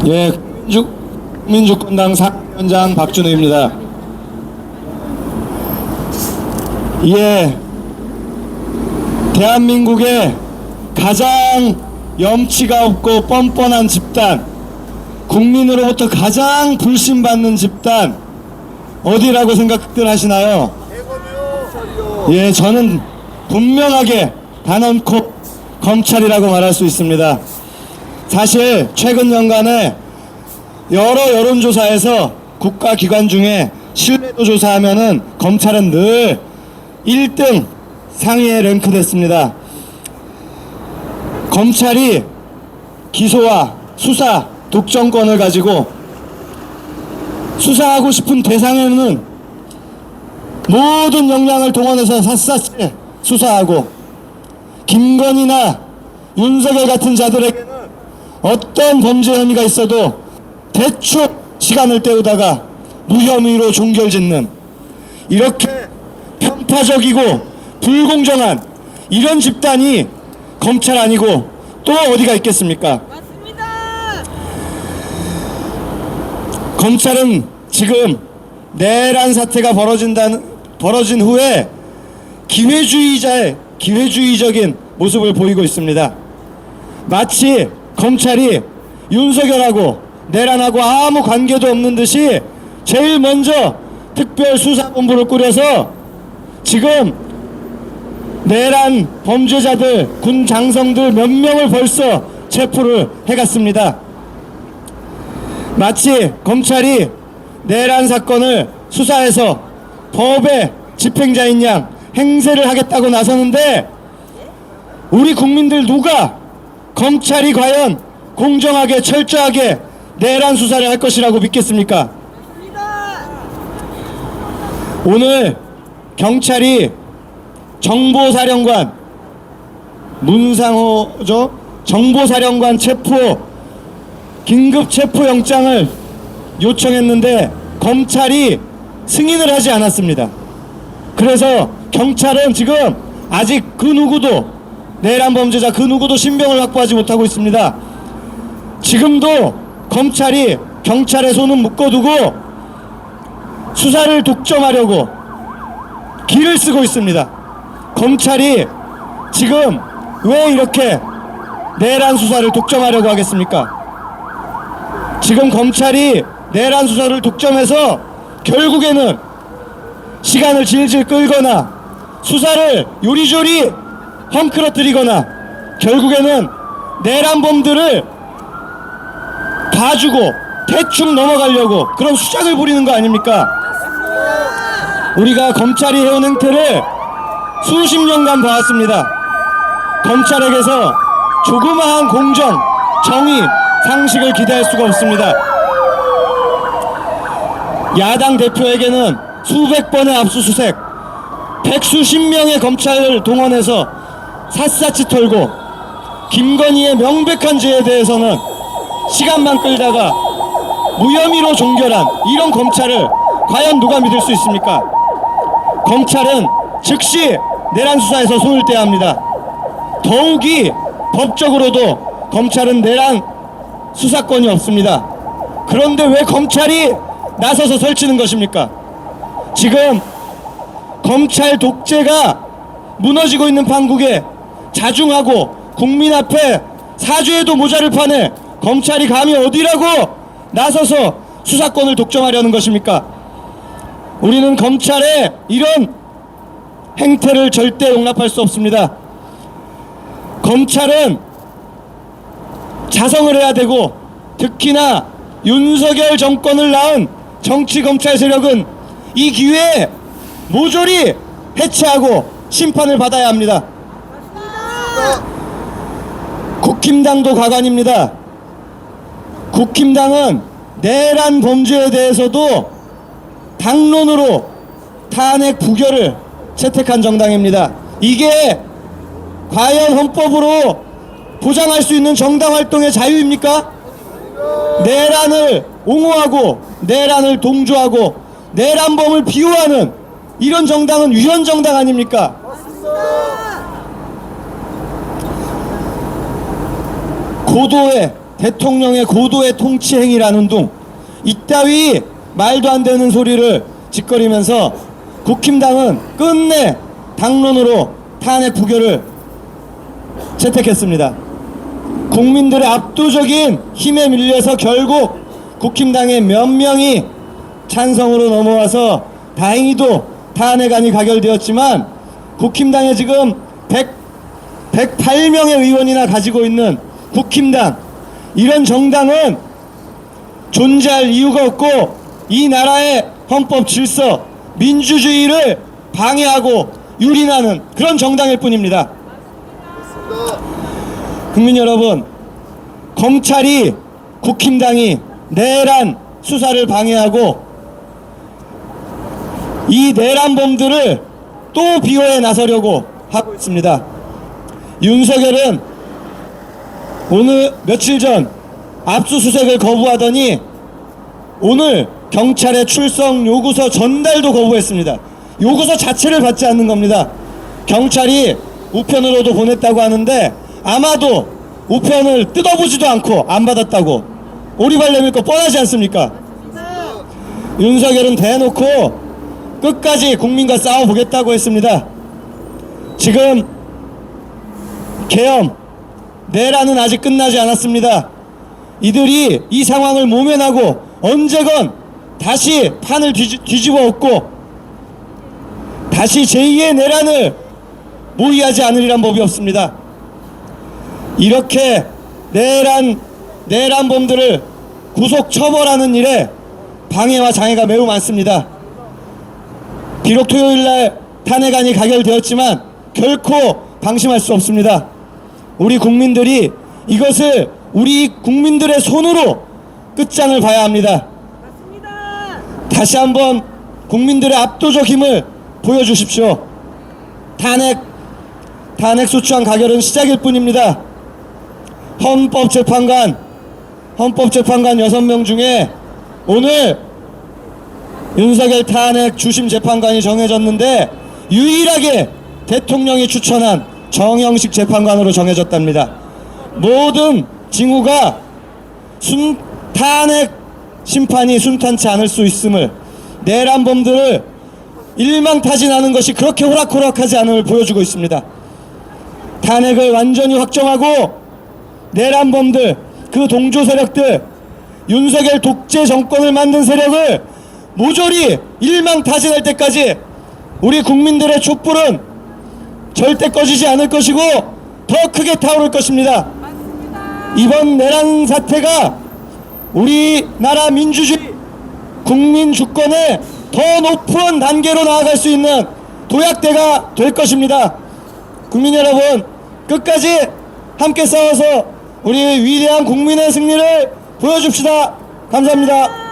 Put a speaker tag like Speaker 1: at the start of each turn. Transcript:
Speaker 1: 예, 민주권당 상위원장 박준우입니다. 예, 대한민국의 가장 염치가 없고 뻔뻔한 집단, 국민으로부터 가장 불신받는 집단 어디라고 생각들 하시나요? 예, 저는 분명하게 단언코 검찰이라고 말할 수 있습니다. 사실 최근 연간에 여러 여론조사에서 국가기관 중에 신뢰도 조사하면은 검찰은 늘 1등 상위에 랭크됐습니다. 검찰이 기소와 수사, 독점권을 가지고 수사하고 싶은 대상에는 모든 역량을 동원해서 샅샅이 수사하고, 김건희나 윤석열 같은 자들에게는 어떤 범죄 혐의가 있어도 대충 시간을 때우다가 무혐의로 종결짓는, 이렇게 편파적이고 불공정한 이런 집단이 검찰 아니고 또 어디가 있겠습니까?
Speaker 2: 맞습니다.
Speaker 1: 검찰은 지금 내란 사태가 벌어진 후에 기회주의적인 모습을 보이고 있습니다. 마치 검찰이 윤석열하고 내란하고 아무 관계도 없는 듯이 제일 먼저 특별수사본부를 꾸려서 지금 내란 범죄자들, 군 장성들 몇 명을 벌써 체포를 해갔습니다. 마치 검찰이 내란 사건을 수사해서 법의 집행자인 양 행세를 하겠다고 나서는데, 우리 국민들 누가 검찰이 과연 공정하게 철저하게 내란 수사를 할 것이라고 믿겠습니까? 오늘 경찰이 정보사령관, 문상호죠? 정보사령관 긴급 체포영장을 요청했는데 검찰이 승인을 하지 않았습니다. 그래서 경찰은 지금 아직 그 누구도, 내란 범죄자 그 누구도 신병을 확보하지 못하고 있습니다. 지금도 검찰이 경찰의 손은 묶어두고 수사를 독점하려고 기를 쓰고 있습니다. 검찰이 지금 왜 이렇게 내란 수사를 독점하려고 하겠습니까? 지금 검찰이 내란 수사를 독점해서 결국에는 시간을 질질 끌거나 수사를 요리조리 헝클어뜨리거나 결국에는 내란범들을 봐주고 대충 넘어가려고 그런 수작을 부리는 거 아닙니까? 우리가 검찰이 해온 행태를 수십 년간 봐왔습니다. 검찰에게서 조그마한 공정, 정의, 상식을 기대할 수가 없습니다. 야당 대표에게는 수백 번의 압수수색, 백수십 명의 검찰을 동원해서 샅샅이 털고, 김건희의 명백한 죄에 대해서는 시간만 끌다가 무혐의로 종결한 이런 검찰을 과연 누가 믿을 수 있습니까? 검찰은 즉시 내란 수사에서 손을 떼야 합니다. 더욱이 법적으로도 검찰은 내란 수사권이 없습니다. 그런데 왜 검찰이 나서서 설치는 것입니까? 지금 검찰 독재가 무너지고 있는 판국에 자중하고 국민 앞에 사죄에도 모자를 파네 검찰이 감히 어디라고 나서서 수사권을 독점하려는 것입니까? 우리는 검찰의 이런 행태를 절대 용납할 수 없습니다. 검찰은 자성을 해야 되고, 특히나 윤석열 정권을 낳은 정치검찰 세력은 이 기회에 모조리 해체하고 심판을 받아야 합니다. 국힘당도 가관입니다. 국힘당은 내란 범죄에 대해서도 당론으로 탄핵 부결을 채택한 정당입니다. 이게 과연 헌법으로 보장할 수 있는 정당 활동의 자유입니까? 내란을 옹호하고 내란을 동조하고 내란범을 비호하는 이런 정당은 위헌 정당 아닙니까? 고도의 대통령의 고도의 통치 행위라는 둥 이따위 말도 안 되는 소리를 짓거리면서 국힘당은 끝내 당론으로 탄핵 부결을 채택했습니다. 국민들의 압도적인 힘에 밀려서 결국 국힘당의 몇 명이 찬성으로 넘어와서 다행히도 탄핵안이 가결되었지만 국힘당에 지금 108명의 의원이나 가지고 있는 국힘당, 이런 정당은 존재할 이유가 없고 이 나라의 헌법 질서, 민주주의를 방해하고 유린하는 그런 정당일 뿐입니다. 국민 여러분, 검찰이 국힘당이 내란 수사를 방해하고 이 내란범들을 또 비호에 나서려고 하고 있습니다. 윤석열은 오늘 며칠 전 압수수색을 거부하더니 오늘 경찰의 출석 요구서 전달도 거부했습니다. 요구서 자체를 받지 않는 겁니다. 경찰이 우편으로도 보냈다고 하는데 아마도 우편을 뜯어보지도 않고 안 받았다고 오리발 내밀 거 뻔하지 않습니까? 윤석열은 대놓고 끝까지 국민과 싸워보겠다고 했습니다. 지금 계엄, 내란은 아직 끝나지 않았습니다. 이들이 이 상황을 모면하고 언제건 다시 판을 뒤집어 엎고 다시 제2의 내란을 모의하지 않으리란 법이 없습니다. 이렇게 내란범들을 구속 처벌하는 일에 방해와 장애가 매우 많습니다. 비록 토요일날 탄핵안이 가결되었지만 결코 방심할 수 없습니다. 우리 국민들이 이것을 우리 국민들의 손으로 끝장을 봐야 합니다. 맞습니다. 다시 한번 국민들의 압도적 힘을 보여주십시오. 탄핵 소추안 가결은 시작일 뿐입니다. 헌법재판관 6명 중에 오늘 윤석열 탄핵 주심 재판관이 정해졌는데 유일하게 대통령이 추천한 정형식 재판관으로 정해졌답니다. 모든 징후가 탄핵 심판이 순탄치 않을 수 있음을, 내란범들을 일망타진하는 것이 그렇게 호락호락하지 않음을 보여주고 있습니다. 탄핵을 완전히 확정하고 내란범들, 그 동조 세력들, 윤석열 독재 정권을 만든 세력을 모조리 일망타진할 때까지 우리 국민들의 촛불은 절대 꺼지지 않을 것이고 더 크게 타오를 것입니다. 이번 내란 사태가 우리나라 민주주의, 국민 주권의 더 높은 단계로 나아갈 수 있는 도약대가 될 것입니다. 국민 여러분, 끝까지 함께 싸워서 우리 위대한 국민의 승리를 보여줍시다. 감사합니다.